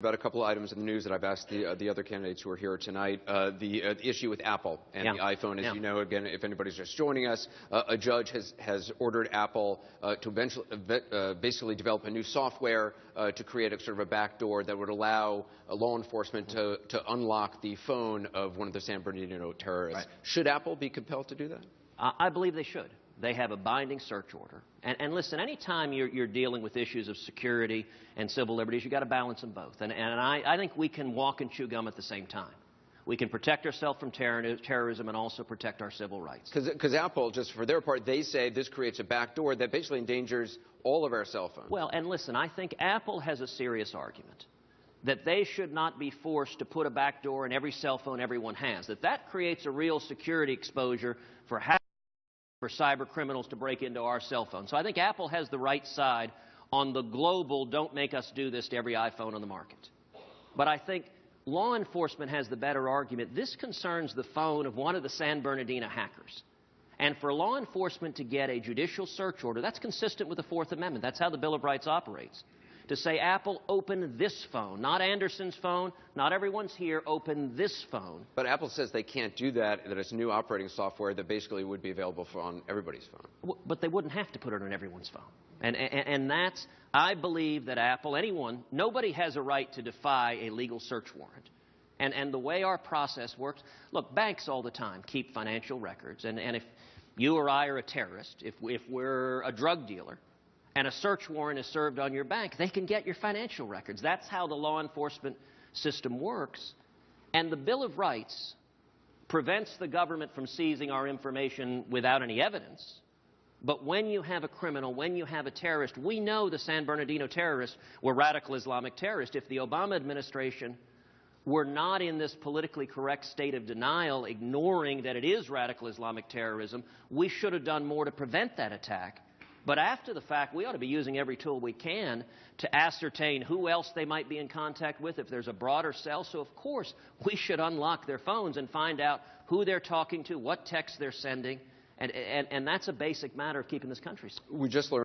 About a couple of items in the news that I've asked the other candidates who are here tonight. The issue with Apple and the iPhone, as you know, again, if anybody's just joining us, a judge has ordered Apple to basically develop a new software to create a sort of a backdoor that would allow law enforcement to unlock the phone of one of the San Bernardino terrorists. Right. Should Apple be compelled to do that? I believe they should. They have a binding search order. And listen, anytime you're dealing with issues of security and civil liberties, you've got to balance them both. And I think we can walk and chew gum at the same time. We can protect ourselves from terrorism and also protect our civil rights. Because Apple, just for their part, they say this creates a backdoor that basically endangers all of our cell phones. Well, and listen, I think Apple has a serious argument that they should not be forced to put a backdoor in every cell phone everyone has, that creates a real security exposure for cyber criminals to break into our cell phones. So I think Apple has the right side on the global, don't make us do this to every iPhone on the market. But I think law enforcement has the better argument. This concerns the phone of one of the San Bernardino hackers. And for law enforcement to get a judicial search order, that's consistent with the Fourth Amendment. That's how the Bill of Rights operates. To say, Apple, open this phone, not Anderson's phone, not everyone's here, open this phone. But Apple says they can't do that it's new operating software that basically would be available on everybody's phone. But they wouldn't have to put it on everyone's phone. And that's, I believe that Apple, anyone, nobody has a right to defy a legal search warrant. And the way our process works, look, banks all the time keep financial records. And if you or I are a terrorist, if we're a drug dealer, and a search warrant is served on your bank, they can get your financial records. That's how the law enforcement system works. And the Bill of Rights prevents the government from seizing our information without any evidence. But when you have a criminal, when you have a terrorist, we know the San Bernardino terrorists were radical Islamic terrorists. If the Obama administration were not in this politically correct state of denial, ignoring that it is radical Islamic terrorism, we should have done more to prevent that attack. But after the fact, we ought to be using every tool we can to ascertain who else they might be in contact with, if there's a broader cell. So, of course, we should unlock their phones and find out who they're talking to, what texts they're sending. And that's a basic matter of keeping this country safe. We just learned